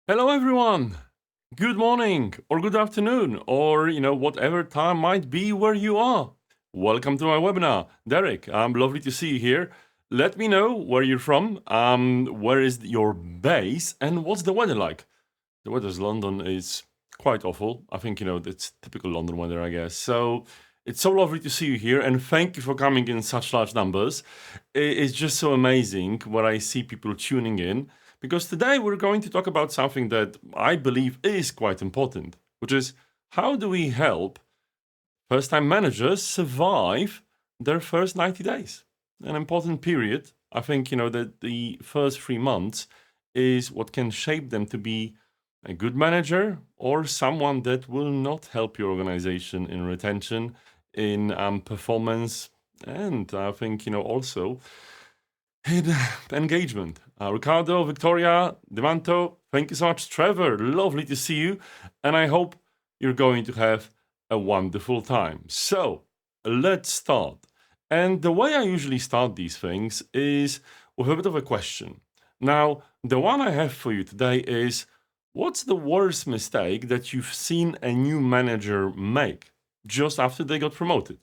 Hello, everyone. Good morning, or good afternoon, or whatever time might be where you are. Welcome to my webinar, Derek. Lovely to see you here. Let me know where you're from. Where is your base, and what's the weather like? The weather in London is quite awful. I think it's typical London weather, I guess. So it's so lovely to see you here, and thank you for coming in such large numbers. It's just so amazing when I see people tuning in, because today we're going to talk about something that I believe is quite important, which is how do we help first-time managers survive their first 90 days? An important period. I think that the first 3 months is what can shape them to be a good manager or someone that will not help your organization in retention, in performance, and I think also in engagement. Ricardo, Victoria, Demanto, thank you so much. Trevor, lovely to see you, and I hope you're going to have a wonderful time. So let's start. And the way I usually start these things is with a bit of a question. Now, the one I have for you today is, what's the worst mistake that you've seen a new manager make just after they got promoted?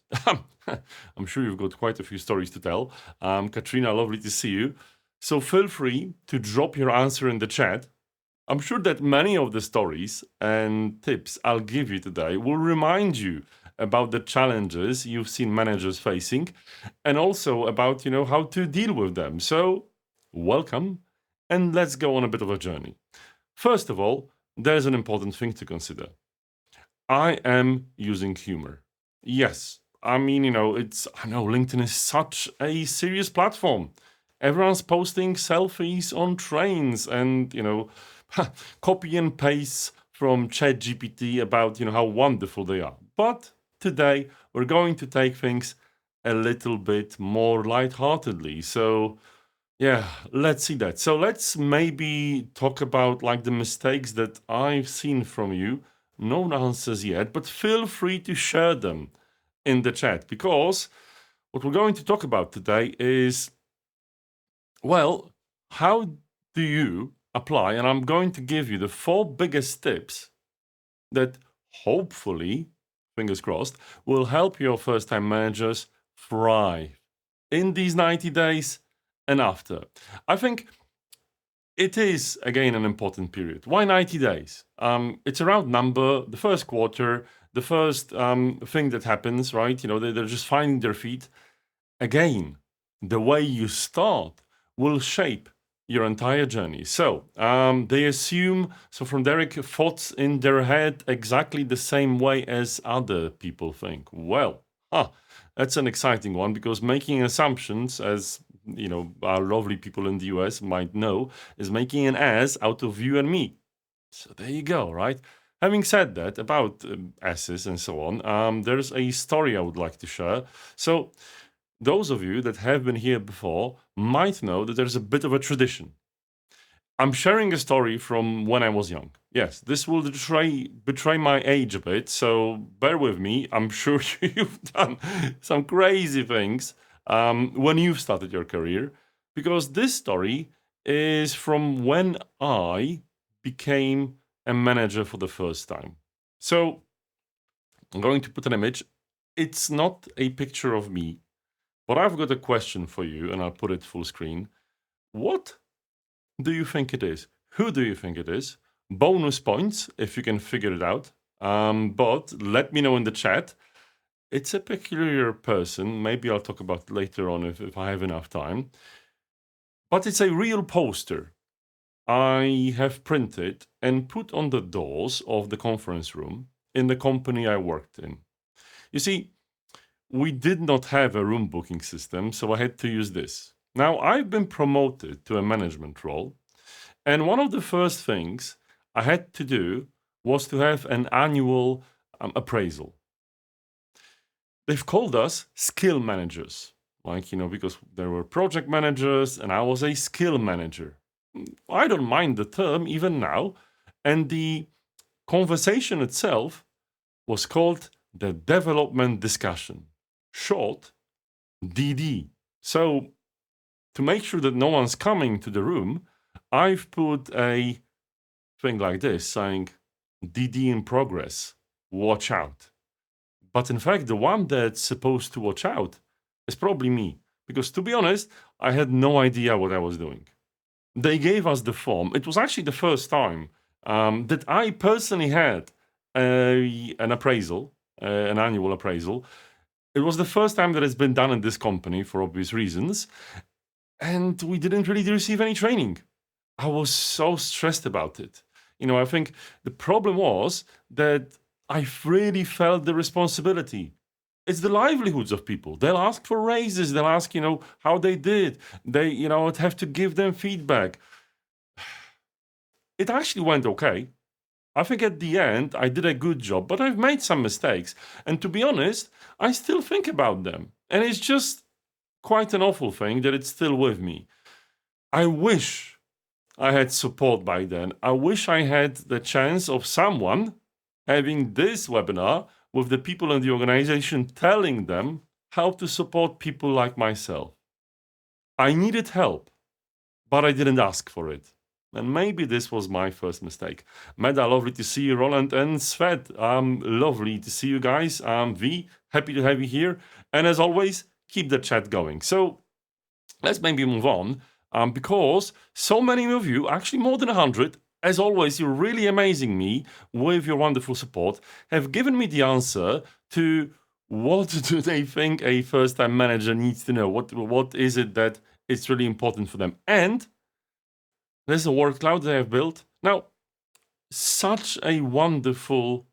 I'm sure you've got quite a few stories to tell. Katrina, lovely to see you. So feel free to drop your answer in the chat. I'm sure that many of the stories and tips I'll give you today will remind you about the challenges you've seen managers facing, and also about how to deal with them. So welcome, and let's go on a bit of a journey. First of all, there's an important thing to consider. I am using humor. Yes, I mean, I know LinkedIn is such a serious platform. Everyone's posting selfies on trains and, copy and paste from ChatGPT about, how wonderful they are. But today we're going to take things a little bit more lightheartedly. So, yeah, let's see that. So let's maybe talk about like the mistakes that I've seen from you. No answers yet, but feel free to share them in the chat, because what we're going to talk about today is, well, how do you apply? And I'm going to give you the 4 biggest tips that hopefully, fingers crossed, will help your first time managers thrive in these 90 days and after. I think it is, again, an important period. Why 90 days? It's a round number, the first quarter, the first thing that happens, right? They're just finding their feet. Again, the way you start will shape your entire journey. So they assume, so from Derek, thoughts in their head exactly the same way as other people think. Well, that's an exciting one, because making assumptions, as our lovely people in the US might know, is making an ass out of you and me. So there you go, right? Having said that about asses and so on, there's a story I would like to share. So those of you that have been here before might know that there's a bit of a tradition. I'm sharing a story from when I was young. Yes, this will betray my age a bit, so bear with me. I'm sure you've done some crazy things when you've started your career, because this story is from when I became a manager for the first time. So I'm going to put an image. It's not a picture of me, but I've got a question for you, and I'll put it full screen. What do you think it is? Who do you think it is? Bonus points if you can figure it out. But let me know in the chat. It's a peculiar person. Maybe I'll talk about it later on if I have enough time. But it's a real poster I have printed and put on the doors of the conference room in the company I worked in. You see, we did not have a room booking system, so I had to use this. Now, I've been promoted to a management role, and one of the first things I had to do was to have an annual appraisal. They've called us skill managers, because there were project managers and I was a skill manager. I don't mind the term even now. And the conversation itself was called the development discussion, short DD. So, to make sure that no one's coming to the room, I've put a thing like this, saying, DD in progress, watch out. But in fact, the one that's supposed to watch out is probably me. Because to be honest, I had no idea what I was doing. They gave us the form. It was actually the first time that I personally had an appraisal, an annual appraisal. It was the first time that it's been done in this company for obvious reasons. And we didn't really receive any training. I was so stressed about it. I think the problem was that I really felt the responsibility. It's the livelihoods of people. They'll ask for raises. They'll ask, how they did. They, I'd have to give them feedback. It actually went okay. I think at the end, I did a good job, but I've made some mistakes. And to be honest, I still think about them. And it's just quite an awful thing that it's still with me. I wish I had support by then. I wish I had the chance of someone having this webinar with the people in the organization telling them how to support people like myself. I needed help, but I didn't ask for it. And maybe this was my first mistake. Meda, lovely to see you. Roland and Svet, lovely to see you guys. V, happy to have you here. And as always, keep the chat going. So let's maybe move on, because so many of you, actually more than 100, as always, you're really amazing me with your wonderful support, have given me the answer to what do they think a first-time manager needs to know? What is it that is really important for them? And there's a word cloud they have built. Now, such a wonderful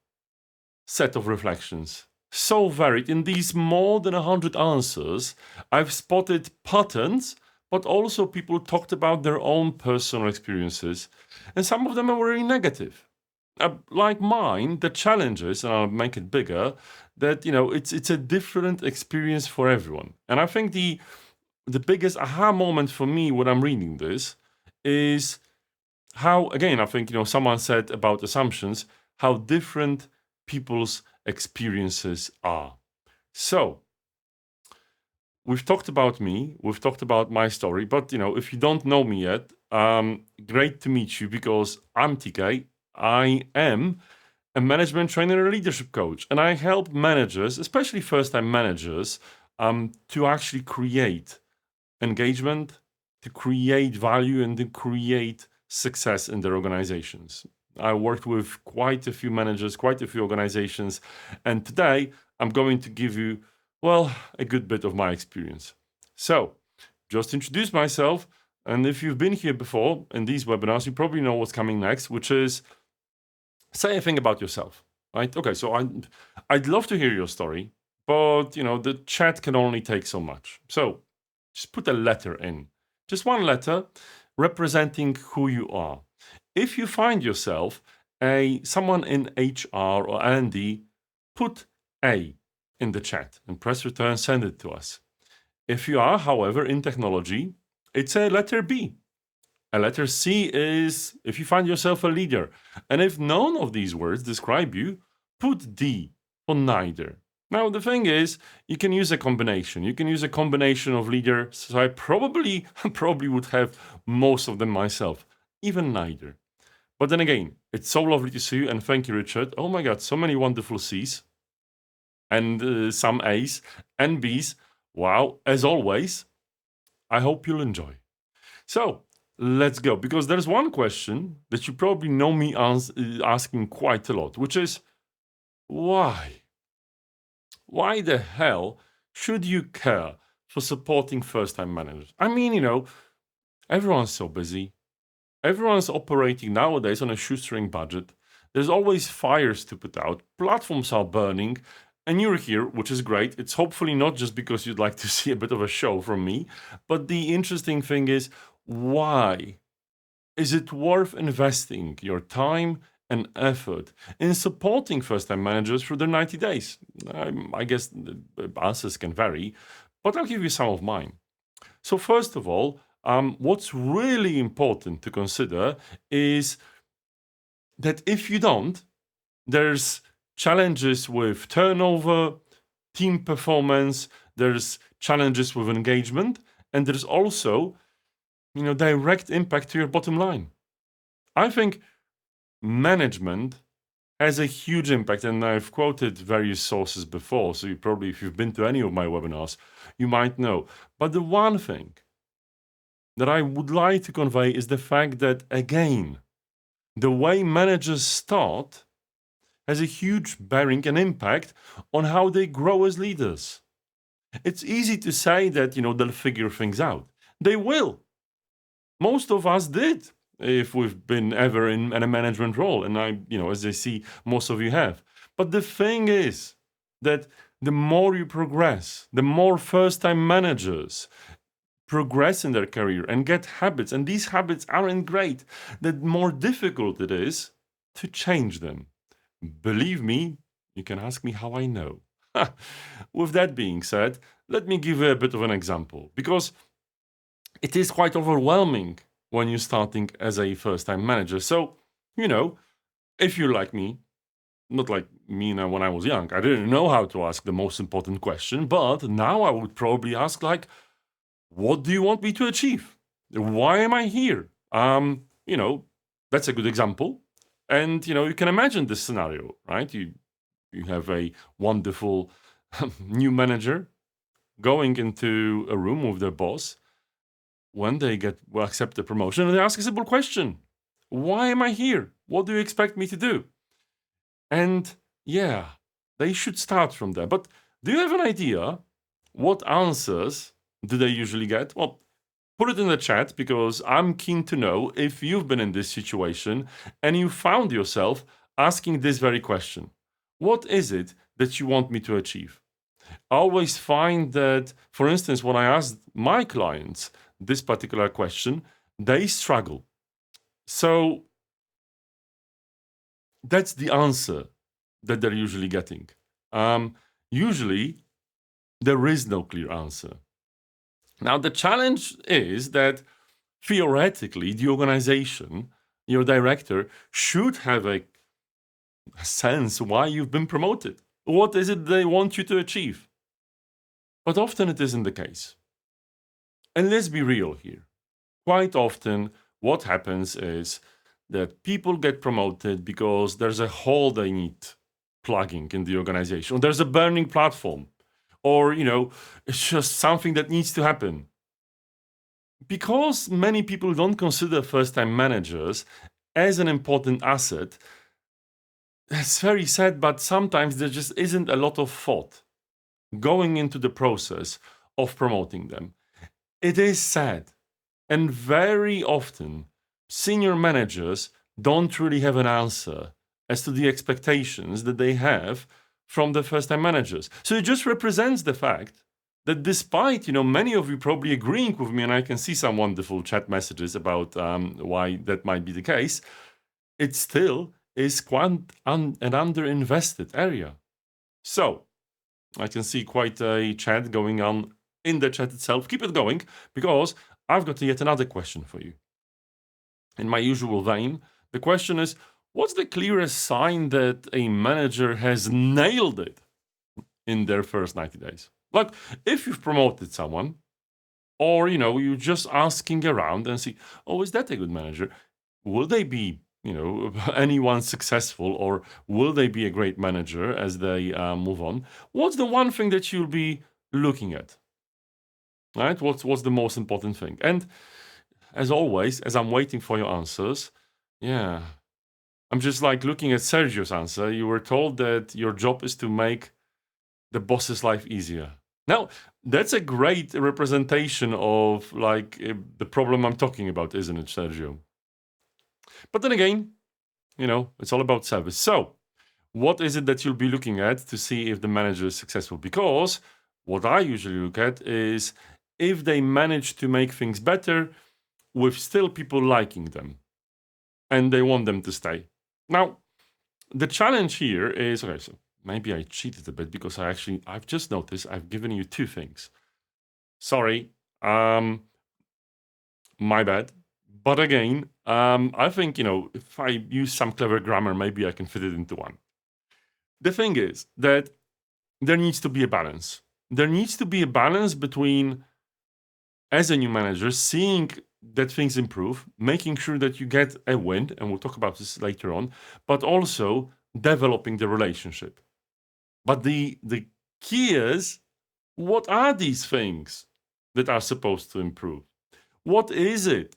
set of reflections. So varied. In these more than 100 answers, I've spotted patterns, but also people talked about their own personal experiences. And some of them are very negative. Like mine, the challenges, and I'll make it bigger, that, it's a different experience for everyone. And I think the biggest aha moment for me when I'm reading this is how, again, I think, someone said about assumptions, how different people's experiences are. So, we've talked about me, we've talked about my story, but, if you don't know me yet, great to meet you, because I'm TK. I am a management trainer and a leadership coach, and I help managers, especially first-time managers, to actually create engagement, to create value, and to create success in their organizations. I worked with quite a few managers, quite a few organizations, and today I'm going to give you, a good bit of my experience. So, just introduce myself, and if you've been here before in these webinars, you probably know what's coming next, which is say a thing about yourself, right? Okay, so I'd love to hear your story, but the chat can only take so much. So just put a letter in, just one letter representing who you are. If you find yourself someone in HR or L&D, put A in the chat and press return, send it to us. If you are, however, in technology, it's a letter B. A letter C is if you find yourself a leader. And if none of these words describe you, put D for neither. Now, the thing is, you can use a combination. You can use a combination of leaders. So I probably would have most of them myself, even neither. But then again, it's so lovely to see you, and thank you, Richard. Oh my God, so many wonderful C's and some A's and B's. Wow, as always, I hope you'll enjoy. So, let's go, because there's one question that you probably know me asking quite a lot, which is, why? Why the hell should you care for supporting first-time managers? I mean, everyone's so busy. Everyone's operating nowadays on a shoestring budget. There's always fires to put out. Platforms are burning. And you're here, which is great. It's hopefully not just because you'd like to see a bit of a show from me. But the interesting thing is, why? Is it worth investing your time and effort in supporting first-time managers through their 90 days? I guess the answers can vary, but I'll give you some of mine. So first of all, what's really important to consider is that if you don't, there's challenges with turnover, team performance, there's challenges with engagement, and there's also, direct impact to your bottom line. I think management has a huge impact, and I've quoted various sources before, so you probably, if you've been to any of my webinars, you might know. But the one thing that I would like to convey is the fact that, again, the way managers start has a huge bearing and impact on how they grow as leaders. It's easy to say that, they'll figure things out. They will. Most of us did, if we've been ever in a management role. And as I see, most of you have. But the thing is that the more you progress, the more first-time managers progress in their career and get habits, and these habits aren't great, the more difficult it is to change them. Believe me, you can ask me how I know. With that being said, let me give a bit of an example, because it is quite overwhelming when you're starting as a first-time manager. So, if you're like me, not like me now when I was young, I didn't know how to ask the most important question, but now I would probably ask, like, what do you want me to achieve? Why am I here? That's a good example. And, you can imagine this scenario, right? You have a wonderful new manager going into a room with their boss when they accept the promotion, and they ask a simple question. Why am I here? What do you expect me to do? And yeah, they should start from there. But do you have an idea what answers do they usually get? Well, put it in the chat, because I'm keen to know if you've been in this situation and you found yourself asking this very question. What is it that you want me to achieve? I always find that, for instance, when I ask my clients this particular question, they struggle. So that's the answer that they're usually getting. Usually, there is no clear answer. Now, the challenge is that theoretically, the organization, your director, should have a sense why you've been promoted. What is it they want you to achieve? But often it isn't the case. And let's be real here. Quite often, what happens is that people get promoted because there's a hole they need plugging in the organization, or there's a burning platform, or, it's just something that needs to happen. Because many people don't consider first-time managers as an important asset, it's very sad, but sometimes there just isn't a lot of thought going into the process of promoting them. It is sad. And very often, senior managers don't really have an answer as to the expectations that they have from the first-time managers. So it just represents the fact that despite, many of you probably agreeing with me, and I can see some wonderful chat messages about why that might be the case, it still is quite an underinvested area. So I can see quite a chat going on in the chat itself. Keep it going, because I've got yet another question for you. In my usual vein, the question is, what's the clearest sign that a manager has nailed it in their first 90 days? Like, if you've promoted someone, or, you're just asking around and see, oh, is that a good manager? Will they be, anyone successful, or will they be a great manager as they move on? What's the one thing that you'll be looking at? Right? What's the most important thing? And as always, as I'm waiting for your answers, I'm just like looking at Sergio's answer. You were told that your job is to make the boss's life easier. Now, that's a great representation of the problem I'm talking about, isn't it, Sergio? But then again, it's all about service. So, what is it that you'll be looking at to see if the manager is successful? Because what I usually look at is if they manage to make things better with still people liking them and they want them to stay. Now, the challenge here is, okay, so maybe I cheated a bit, because I've just noticed I've given you two things. Sorry, my bad. But again, I think, if I use some clever grammar, maybe I can fit it into one. The thing is that there needs to be a balance. There needs to be a balance between, as a new manager, seeing that things improve, making sure that you get a win, and we'll talk about this later on, but also developing the relationship. But the key is, what are these things that are supposed to improve? What is it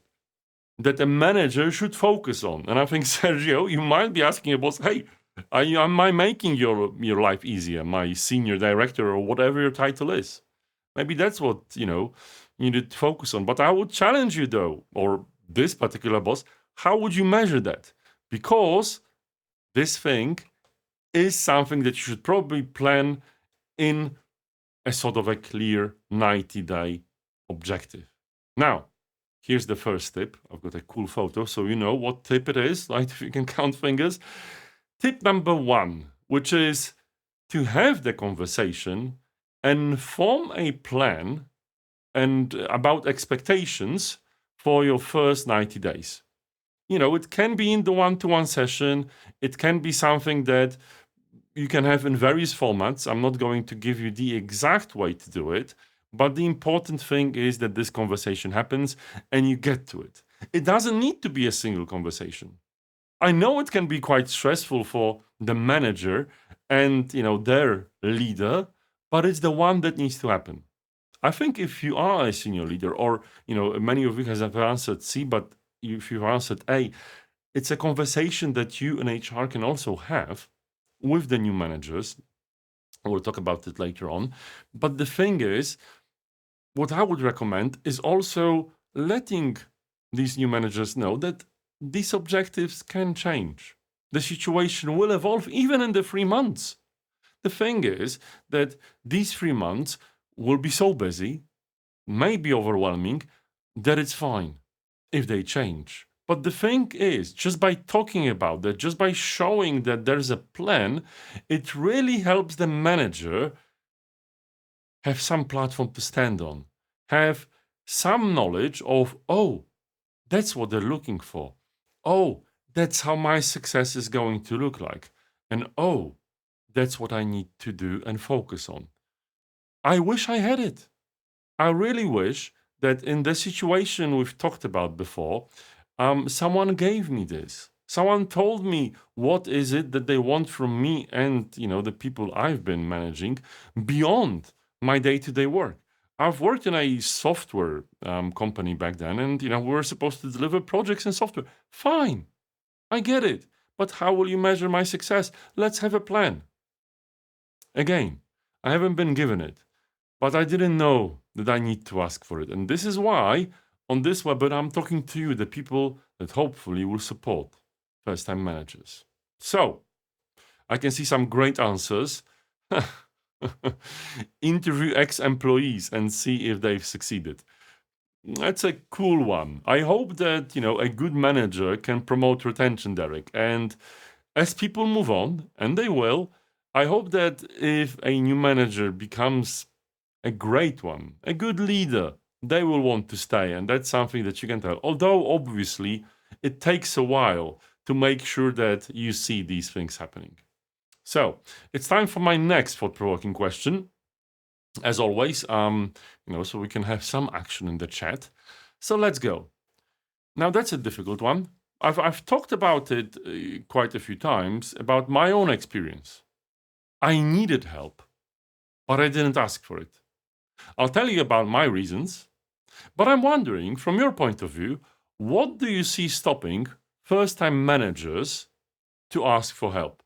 that a manager should focus on? And I think, Sergio, you might be asking your boss, hey, am I making your life easier, my senior director or whatever your title is? Maybe that's what, you need to focus on. But I would challenge you, though, or this particular boss, how would you measure that? Because this thing is something that you should probably plan in a sort of a clear 90-day objective. Now, here's the first tip. I've got a cool photo, so you know what tip it is, right? If you can count fingers. Tip number 1, which is to have the conversation and form a plan and about expectations for your first 90 days. It can be in the one-to-one session. It can be something that you can have in various formats. I'm not going to give you the exact way to do it, but the important thing is that this conversation happens and you get to it. It doesn't need to be a single conversation. I know it can be quite stressful for the manager and their leader, but it's the one that needs to happen. I think if you are a senior leader, or many of you have answered C, but if you've answered A, it's a conversation that you and HR can also have with the new managers. We'll talk about it later on. But the thing is, what I would recommend is also letting these new managers know that these objectives can change. The situation will evolve even in the 3 months. The thing is that these 3 months will be so busy, may be overwhelming, that it's fine if they change. But the thing is, just by talking about that, just by showing that there's a plan, it really helps the manager have some platform to stand on, have some knowledge of, oh, that's what they're looking for. Oh, that's how my success is going to look like. And oh, that's what I need to do and focus on. I wish I had it. I really wish that in the situation we've talked about before, someone gave me this. Someone told me what is it that they want from me and the people I've been managing beyond my day-to-day work. I've worked in a software company back then, and we were supposed to deliver projects in software. Fine, I get it. But how will you measure my success? Let's have a plan. Again, I haven't been given it, but I didn't know that I need to ask for it. And this is why on this webinar, I'm talking to you, the people that hopefully will support first-time managers. So, I can see some great answers. Interview ex-employees and see if they've succeeded. That's a cool one. I hope that, a good manager can promote retention, Derek. And as people move on, and they will, I hope that if a new manager becomes a great one, a good leader, they will want to stay. And that's something that you can tell. Although, obviously, it takes a while to make sure that you see these things happening. So, it's time for my next thought-provoking question. As always, so we can have some action in the chat. So let's go. Now, that's a difficult one. I've talked about it quite a few times, about my own experience. I needed help, but I didn't ask for it. I'll tell you about my reasons, but I'm wondering, from your point of view, what do you see stopping first-time managers to ask for help?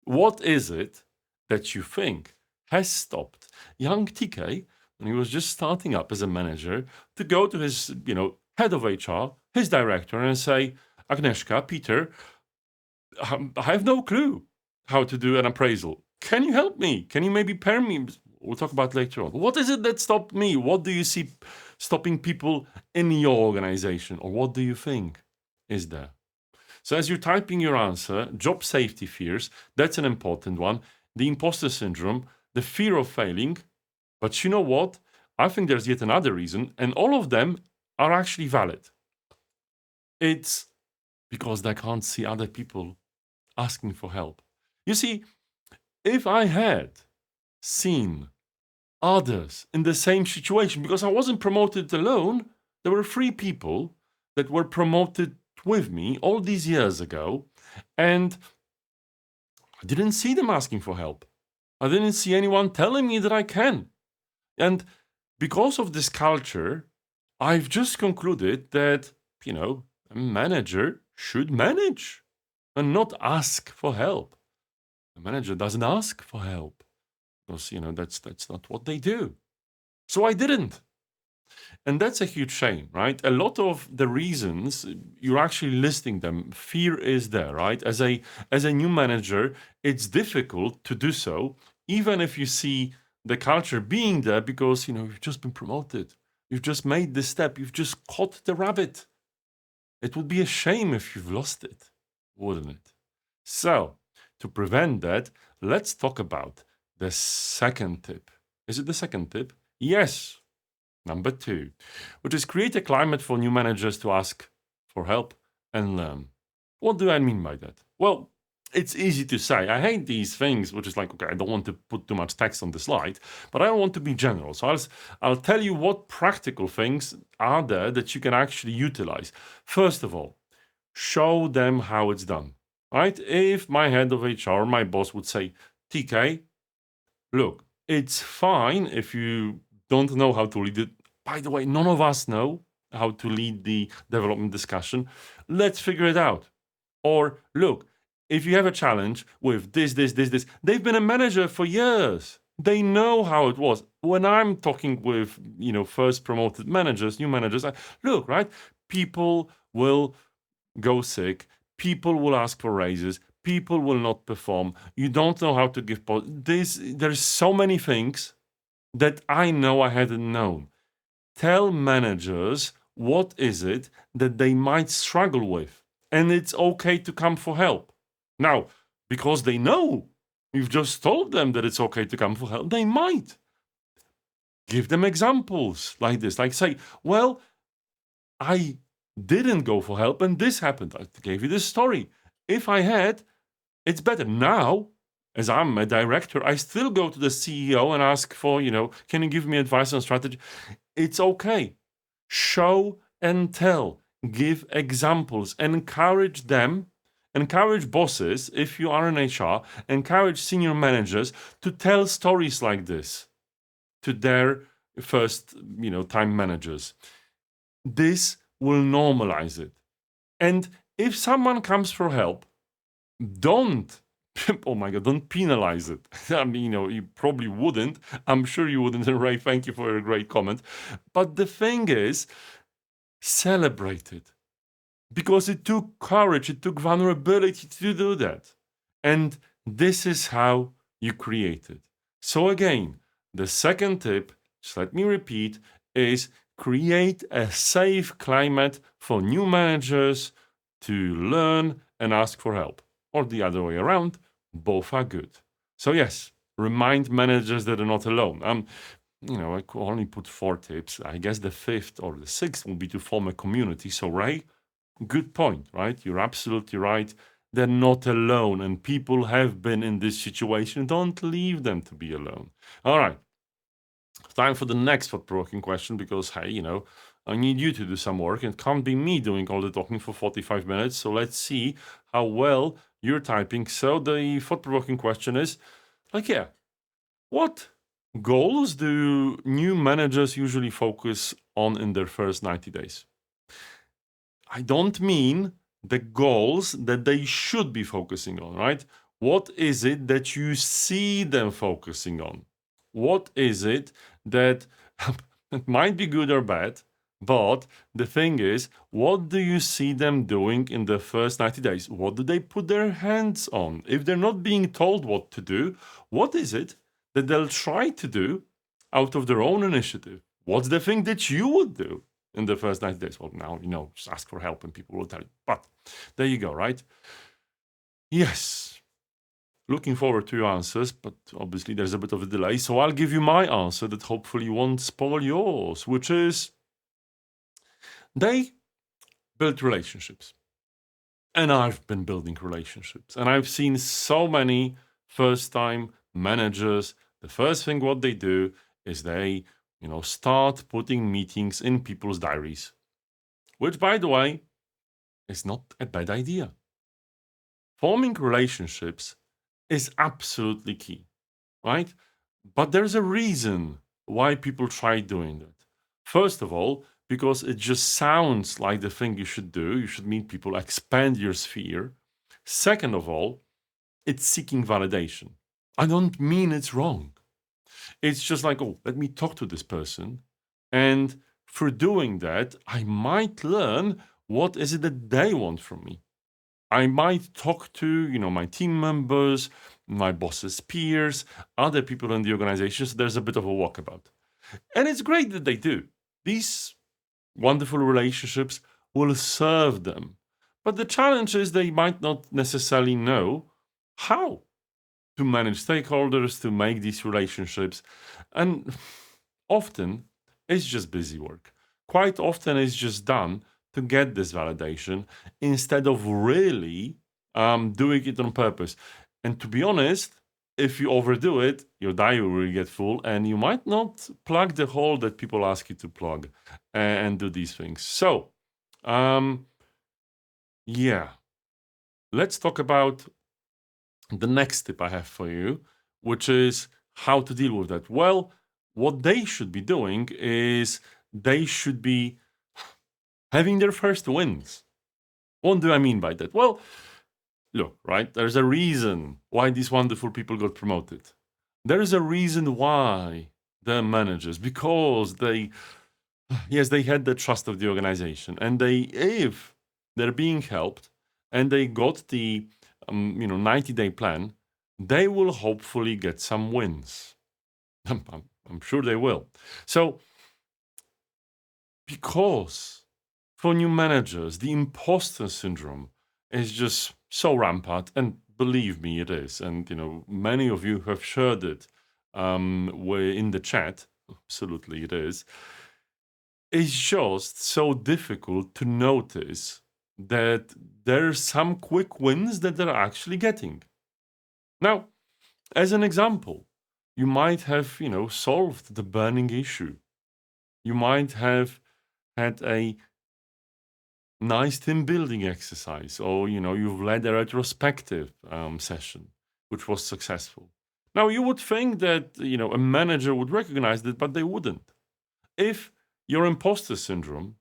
What is it that you think has stopped young TK, when he was just starting up as a manager, to go to his, head of HR, his director, and say, Agnieszka, Peter, I have no clue how to do an appraisal. Can you help me? Can you maybe pair me? We'll talk about later on. What is it that stopped me? What do you see stopping people in your organization? Or what do you think is there? So as you're typing your answer, job safety fears, that's an important one. The imposter syndrome, the fear of failing. But you know what? I think there's yet another reason, and all of them are actually valid. It's because they can't see other people asking for help. You see, if I had seen others in the same situation, because I wasn't promoted alone, There were 3 people that were promoted with me all these years ago, and I didn't see them asking for help. I didn't see anyone telling me that I can. And because of this culture, I've just concluded that, a manager should manage and not ask for help. A manager doesn't ask for help because, that's not what they do. So I didn't. And that's a huge shame, right? A lot of the reasons you're actually listing them, fear is there, right? As a new manager, it's difficult to do so, even if you see the culture being there because you've just been promoted. You've just made this step, you've just caught the rabbit. It would be a shame if you've lost it, wouldn't it? So, to prevent that, let's talk about the second tip. Is it the second tip? Yes. Number 2, which is create a climate for new managers to ask for help and learn. What do I mean by that? Well, it's easy to say. I hate these things, which is like, okay, I don't want to put too much text on the slide, but I don't want to be general. So I'll tell you what practical things are there that you can actually utilize. First of all, show them how it's done, right? If my head of HR, my boss would say, TK, look, it's fine if you don't know how to lead it. By the way, none of us know how to lead the development discussion. Let's figure it out. Or look, if you have a challenge with this, they've been a manager for years. They know how it was. When I'm talking with, first promoted managers, new managers, look, right? People will go sick. People will ask for raises. People will not perform. You don't know how to give. There's so many things that I know I hadn't known. Tell managers what is it that they might struggle with, and it's okay to come for help. Now, because they know you've just told them that it's okay to come for help, they might give them examples like this, like say, well, I didn't go for help and this happened. I gave you this story. If I had, it's better. Now, as I'm a director, I still go to the CEO and ask for, can you give me advice on strategy? It's okay. Show and tell. Give examples. Encourage them. Encourage bosses, if you are in HR, encourage senior managers to tell stories like this to their first, time managers. This will normalize it. And if someone comes for help, don't oh my God, don't penalize it. I mean, you probably wouldn't. I'm sure you wouldn't. And Ray, thank you for a great comment. But the thing is, celebrate it. Because it took courage, it took vulnerability to do that. And this is how you create it. So again, the second tip, just let me repeat, is create a safe climate for new managers to learn and ask for help. Or the other way around, both are good. So yes, remind managers that they're not alone. I could only put 4 tips. I guess the 5th or the 6th will be to form a community. So Ray, good point, right? You're absolutely right. They're not alone, and people have been in this situation. Don't leave them to be alone. All right. Time for the next thought-provoking question because, hey, I need you to do some work. It can't be me doing all the talking for 45 minutes. So let's see how well you're typing. So the thought-provoking question is, what goals do new managers usually focus on in their first 90 days? I don't mean the goals that they should be focusing on, right? What is it that you see them focusing on? What is it that it might be good or bad, but the thing is, what do you see them doing in the first 90 days? What do they put their hands on? If they're not being told what to do, what is it that they'll try to do out of their own initiative? What's the thing that you would do in the first 90 days? Well, now, just ask for help and people will tell you. But there you go, right? Yes. Looking forward to your answers, but obviously there's a bit of a delay. So I'll give you my answer that hopefully won't spoil yours, which is they build relationships. And I've been building relationships. And I've seen so many first-time managers. The first thing what they do is they start putting meetings in people's diaries, which, by the way, is not a bad idea. Forming relationships is absolutely key, right? But there's a reason why people try doing that. First of all, because it just sounds like the thing you should do. You should meet people, expand your sphere. Second of all, it's seeking validation. I don't mean it's wrong. It's just like, oh, let me talk to this person. And through doing that, I might learn what is it that they want from me. I might talk to, my team members, my boss's peers, other people in the organization. So there's a bit of a walkabout. And it's great that they do. These wonderful relationships will serve them. But the challenge is they might not necessarily know how to manage stakeholders, to make these relationships. And often it's just busy work. Quite often it's just done to get this validation instead of really doing it on purpose. And to be honest, if you overdo it, your diary will get full and you might not plug the hole that people ask you to plug and do these things. So, yeah, let's talk about the next tip I have for you, which is how to deal with that. Well, what they should be doing is they should be having their first wins. What do I mean by that? Well, look, right? There's a reason why these wonderful people got promoted. There is a reason why they're managers, because yes, they had the trust of the organization, and if they're being helped, and they got the 90-day plan, they will hopefully get some wins. I'm sure they will. So, because for new managers, the imposter syndrome is just so rampant, and believe me, it is. And many of you have shared it in the chat. Absolutely, it is. It's just so difficult to notice that there's some quick wins that they're actually getting. Now, as an example, you might have, solved the burning issue. You might have had a nice team building exercise, or you've led a retrospective session which was successful. Now you would think that a manager would recognize that, but they wouldn't. If your imposter syndrome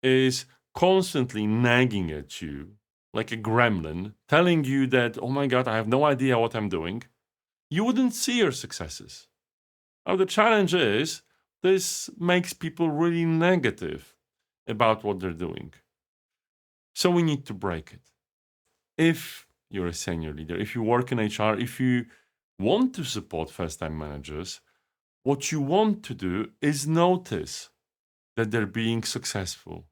is constantly nagging at you like a gremlin, telling you that, oh my god, I have no idea what I'm doing, you wouldn't see your successes. Now the challenge is this makes people really negative about what they're doing. So we need to break it. If you're a senior leader, if you work in HR, if you want to support first-time managers, what you want to do is notice that they're being successful.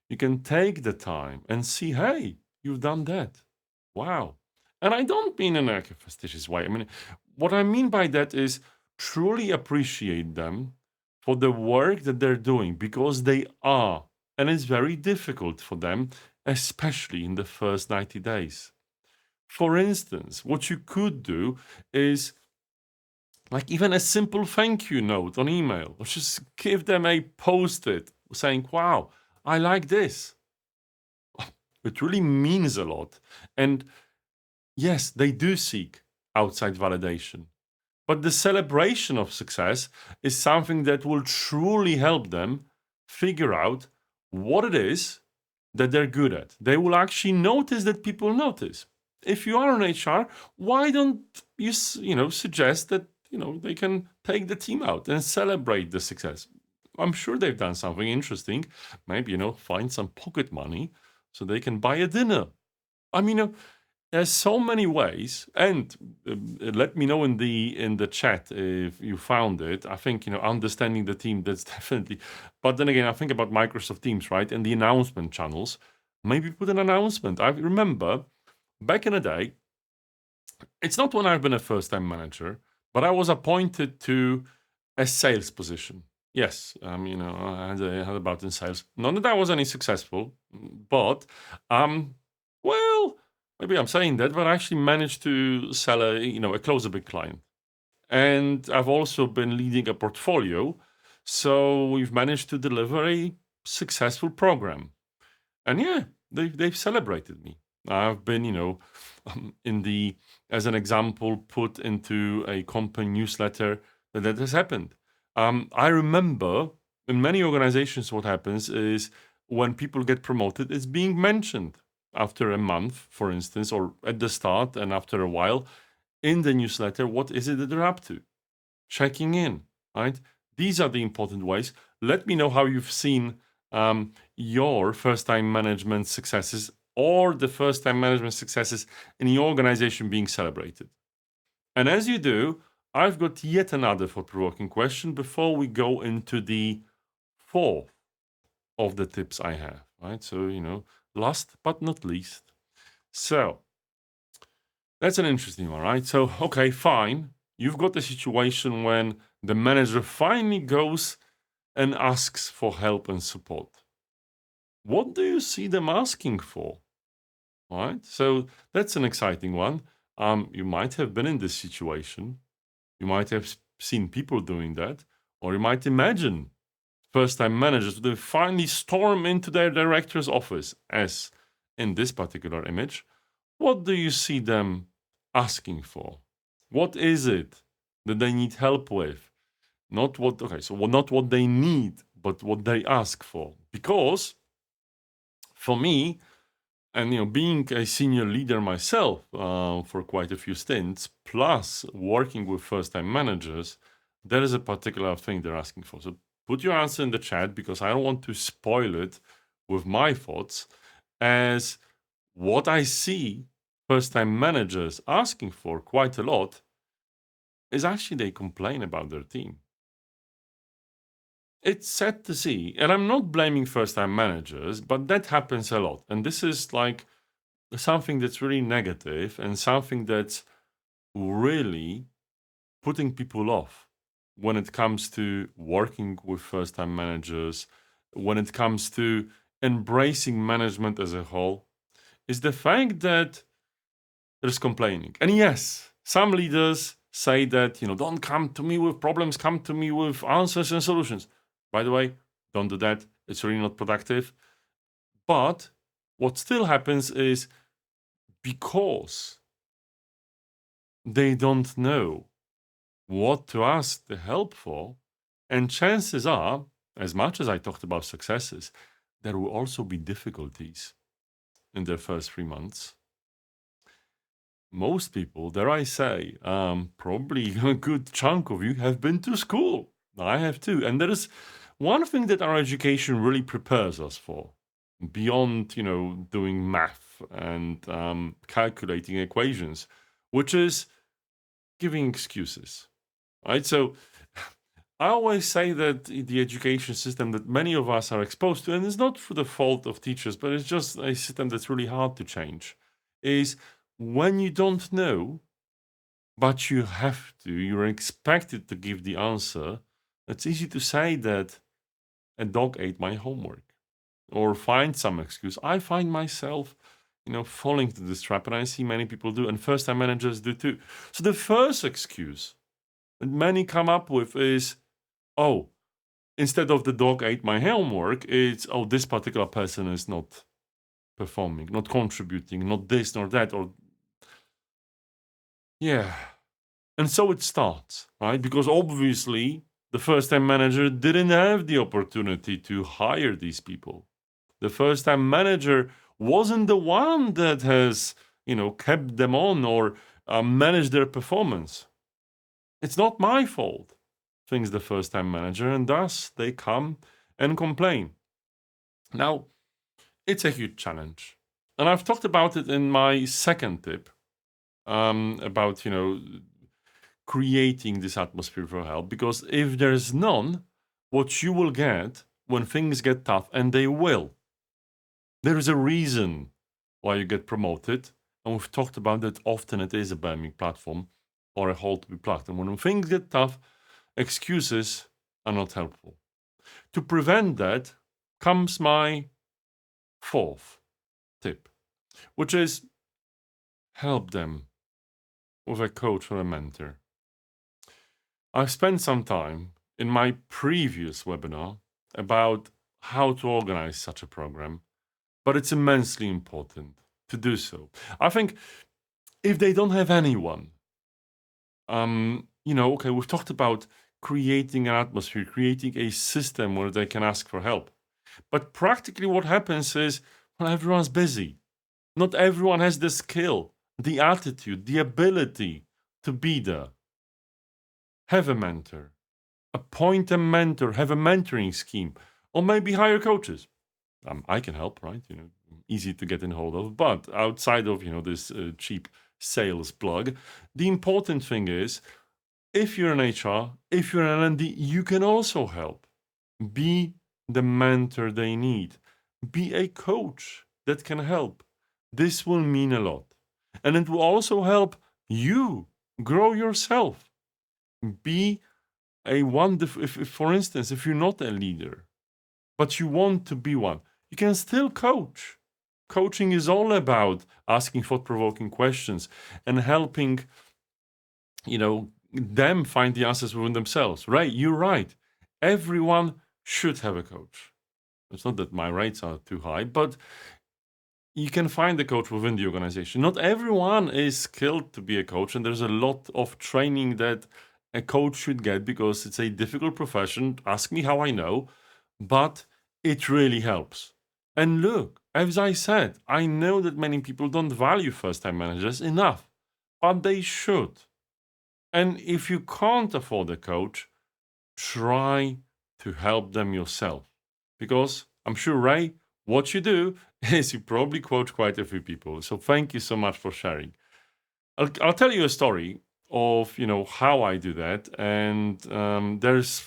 You can take the time and see, hey, you've done that. Wow. And I don't mean in a fastidious way. I mean, what I mean by that is truly appreciate them for the work that they're doing, because they are. And it's very difficult for them, especially in the first 90 days. For instance, what you could do is like even a simple thank you note on email, or just give them a post-it saying, wow, I like this. It really means a lot. And yes, they do seek outside validation. But the celebration of success is something that will truly help them figure out what it is that they're good at. They will actually notice that people notice. If you are on HR, why don't you, suggest that, they can take the team out and celebrate the success? I'm sure they've done something interesting. Maybe, find some pocket money so they can buy a dinner. I mean, there's so many ways, and let me know in the chat if you found it. I think understanding the team, that's definitely. But then again, I think about Microsoft Teams, right, and the announcement channels. Maybe put an announcement. I remember back in the day. It's not when I've been a first-time manager, but I was appointed to a sales position. Yes, I had a bout in sales. Not that I was any successful, but well, maybe I'm saying that, but I actually managed to sell close a big client. And I've also been leading a portfolio. So we've managed to deliver a successful program. And yeah, they've celebrated me. I've been, in the as an example, put into a company newsletter that has happened. I remember in many organizations, what happens is when people get promoted, it's being mentioned after a month, for instance, or at the start and after a while in the newsletter. What is it that they're up to? Checking in, right? These are the important ways. Let me know how you've seen your first time management successes or the first time management successes in your organization being celebrated. And as you do, I've got yet another thought provoking question before we go into the fourth of the tips I have, right? So, last but not least. So, that's an interesting one, right? So, okay, fine. You've got a situation when the manager finally goes and asks for help and support. What do you see them asking for? All right. So that's an exciting one. You might have been in this situation. You might have seen people doing that, or you might imagine first-time managers will finally storm into their director's office, as in this particular image. What do you see them asking for? What is it that they need help with? Not what, okay, so not what they need, but what they ask for. Because for me, and being a senior leader myself for quite a few stints, plus working with first-time managers, there is a particular thing they're asking for. So put your answer in the chat because I don't want to spoil it with my thoughts. As what I see first-time managers asking for quite a lot is actually they complain about their team. It's sad to see, and I'm not blaming first-time managers, but that happens a lot. And this is like something that's really negative and something that's really putting people off when it comes to working with first time managers, when it comes to embracing management as a whole, is the fact that there's complaining. And yes, some leaders say that, don't come to me with problems, come to me with answers and solutions. By the way, don't do that. It's really not productive. But what still happens is because they don't know what to ask the help for. And chances are, as much as I talked about successes, there will also be difficulties in their first 3 months. Most people, dare I say, probably a good chunk of you have been to school. I have too. And there is one thing that our education really prepares us for, beyond, doing math and calculating equations, which is giving excuses. Right? So I always say that the education system that many of us are exposed to, and it's not for the fault of teachers, but it's just a system that's really hard to change, is when you don't know, but you have to, you're expected to give the answer. It's easy to say that a dog ate my homework or find some excuse. I find myself, falling to this trap, and I see many people do, and first time managers do too. So the first excuse that many come up with is, oh, instead of the dog ate my homework, it's, oh, this particular person is not performing, not contributing, not this nor that, or yeah. And so it starts, right? Because obviously the first time manager didn't have the opportunity to hire these people. The first time manager wasn't the one that has, kept them on or managed their performance. It's not my fault, thinks the first time manager, and thus they come and complain. Now, it's a huge challenge. And I've talked about it in my second tip about, creating this atmosphere for help. Because if there's none, what you will get when things get tough, and they will, there is a reason why you get promoted. And we've talked about that often. It is a burning platform or a hole to be plucked. And when things get tough, excuses are not helpful. To prevent that comes my fourth tip, which is help them with a coach or a mentor. I've spent some time in my previous webinar about how to organize such a program, but it's immensely important to do so. I think if they don't have anyone, okay, we've talked about creating an atmosphere, creating a system where they can ask for help. But practically what happens is, well, everyone's busy. Not everyone has the skill, the attitude, the ability to be there. Have a mentor. Appoint a mentor, have a mentoring scheme, or maybe hire coaches. I can help, right? Easy to get in hold of. But outside of this cheap sales plug, the important thing is, if you're an HR, if you're an L&D, you can also help. Be the mentor they need. Be a coach that can help. This will mean a lot. And it will also help you grow yourself. Be a wonderful, if for instance, if you're not a leader, but you want to be one, you can still coach. Coaching is all about asking thought-provoking questions and helping, them find the answers within themselves. Right? You're right. Everyone should have a coach. It's not that my rates are too high, but you can find a coach within the organization. Not everyone is skilled to be a coach, and there's a lot of training that a coach should get because it's a difficult profession. Ask me how I know, but it really helps. And look, as I said, I know that many people don't value first-time managers enough, but they should. And if you can't afford a coach, try to help them yourself. Because I'm sure, Ray, what you do is you probably quote quite a few people. So thank you so much for sharing. I'll tell you a story of how I do that, and there's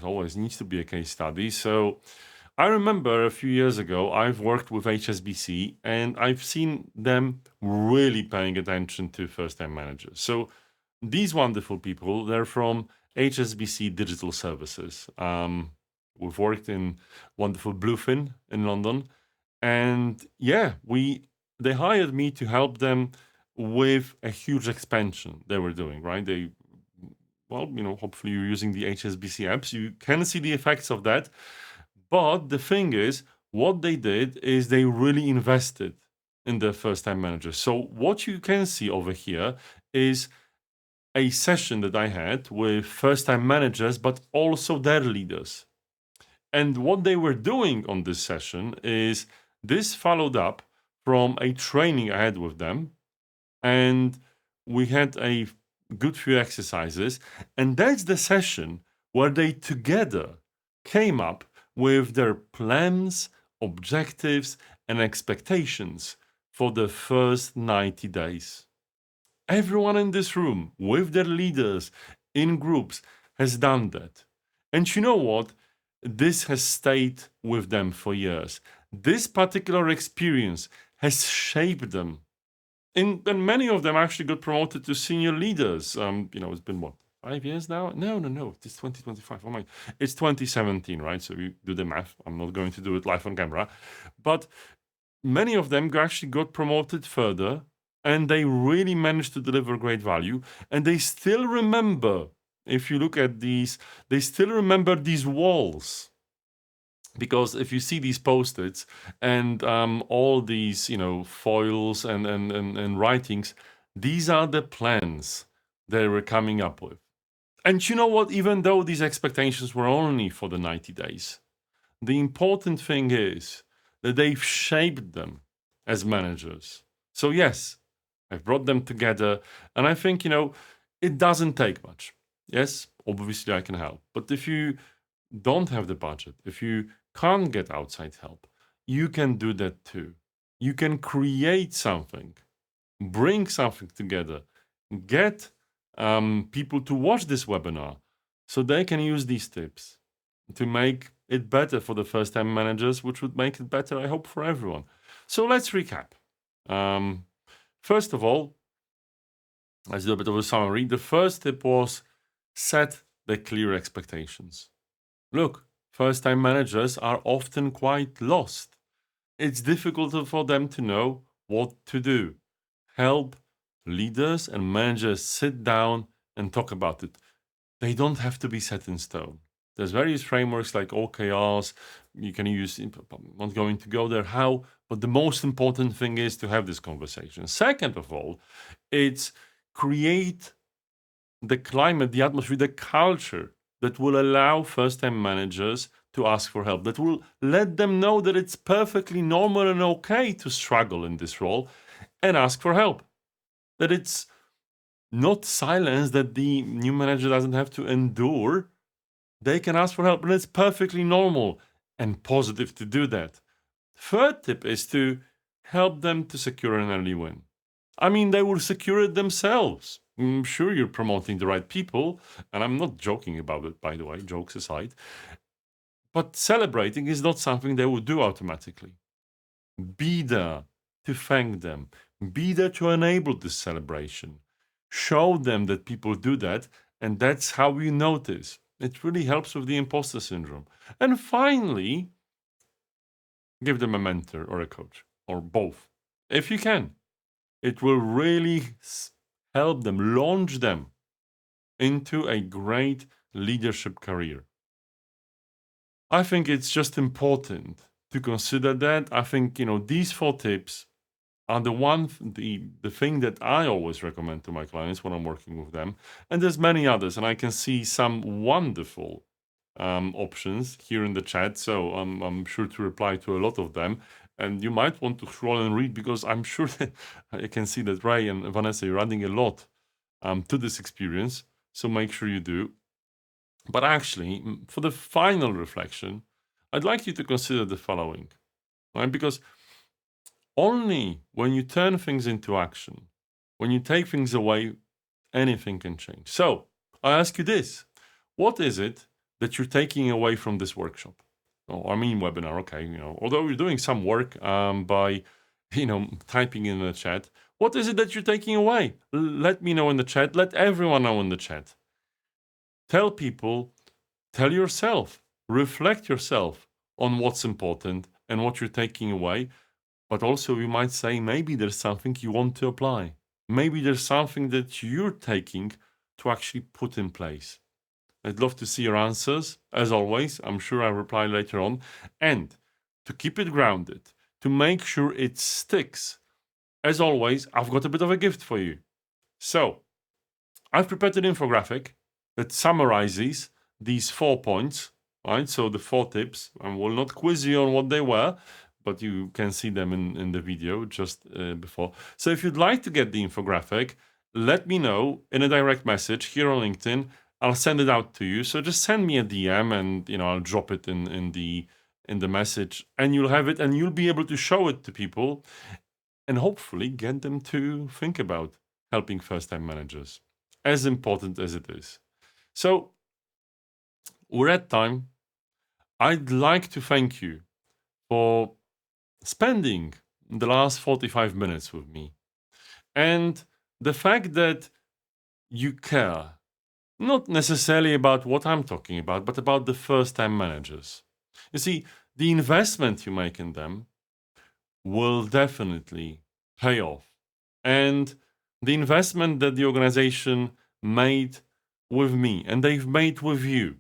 always needs to be a case study. So I remember a few years ago I've worked with HSBC, and I've seen them really paying attention to first-time managers. So these wonderful people, they're from HSBC Digital Services. We've worked in wonderful Bluefin in London, and yeah, they hired me to help them with a huge expansion they were doing. Right? Hopefully you're using the HSBC apps. You can see the effects of that. But the thing is, what they did is they really invested in their first-time managers. So what you can see over here is a session that I had with first-time managers, but also their leaders. And what they were doing on this session is this followed up from a training I had with them. And we had a good few exercises. And that's the session where they together came up with their plans, objectives, and expectations for the first 90 days. Everyone in this room, with their leaders, in groups, has done that. And you know what? This has stayed with them for years. This particular experience has shaped them. And many of them actually got promoted to senior leaders. It's been what, 5 years now? No. It's 2025. Oh my, it's 2017, right? So you do the math. I'm not going to do it live on camera. But many of them actually got promoted further, and they really managed to deliver great value. And they still remember, if you look at these, they still remember these walls. Because if you see these post-its and all these, foils and writings, these are the plans they were coming up with. And you know what? Even though these expectations were only for the 90 days, the important thing is that they've shaped them as managers. So yes, I've brought them together, and I think, it doesn't take much. Yes, obviously I can help. But if you don't have the budget, if you can't get outside help, you can do that too. You can create something, bring something together, get people to watch this webinar so they can use these tips to make it better for the first-time managers, which would make it better, I hope, for everyone. So let's recap. First of all, let's do a bit of a summary. The first tip was set the clear expectations. Look, first-time managers are often quite lost. It's difficult for them to know what to do. Help leaders and managers sit down and talk about it. they don't have to be set in stone. There's various frameworks like OKRs you can use. I'm not going to go there how, but the most important thing is to have this conversation. Second of all, it's create the climate, the atmosphere, the culture that will allow first-time managers to ask for help, that will let them know that it's perfectly normal and okay to struggle in this role and ask for help. That it's not silence that the new manager doesn't have to endure. They can ask for help, and it's perfectly normal and positive to do that. Third tip is to help them to secure an early win. I mean, they will secure it themselves. I'm sure you're promoting the right people, and I'm not joking about it, by the way, jokes aside. But celebrating is not something they would do automatically. Be there to thank them. Be there to enable this celebration. Show them that people do that, and that's how you notice. It really helps with the imposter syndrome. And finally, give them a mentor or a coach, or both, if you can. It will really help them, launch them into a great leadership career. I think it's just important to consider that. I think, these 4 tips are the thing that I always recommend to my clients when I'm working with them. And there's many others, and I can see some wonderful options here in the chat. So I'm sure to reply to a lot of them. And you might want to scroll and read, because I'm sure that I can see that Ray and Vanessa, you're adding a lot to this experience. So make sure you do. But actually, for the final reflection, I'd like you to consider the following, right? Because only when you turn things into action, when you take things away, anything can change. So I ask you this: what is it that you're taking away from this workshop? Webinar, okay, although you're doing some work by, typing in the chat, what is it that you're taking away? Let me know in the chat. Let everyone know in the chat. Tell people, tell yourself, reflect yourself on what's important and what you're taking away. But also, you might say, maybe there's something you want to apply. Maybe there's something that you're taking to actually put in place. I'd love to see your answers. As always, I'm sure I'll reply later on. And to keep it grounded, to make sure it sticks, as always, I've got a bit of a gift for you. So, I've prepared an infographic that summarizes these 4 points, right? So the 4 tips. I will not quiz you on what they were, but you can see them in the video just before. So if you'd like to get the infographic, let me know in a direct message here on LinkedIn. I'll send it out to you. So just send me a DM, and I'll drop it in the message, and you'll have it, and you'll be able to show it to people, and hopefully get them to think about helping first-time managers, as important as it is. So we're at time. I'd like to thank you for spending the last 45 minutes with me, and the fact that you care, not necessarily about what I'm talking about, but about the first-time managers. You see, the investment you make in them will definitely pay off. And the investment that the organization made with me, and they've made with you,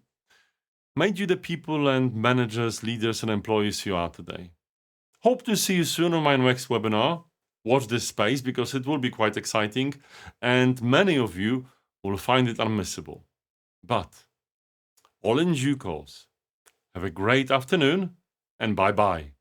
made you the people and managers, leaders, and employees you are today. Hope to see you soon on my next webinar. Watch this space, because it will be quite exciting, and many of you will find it unmissable. But all in due course. Have a great afternoon, and bye-bye.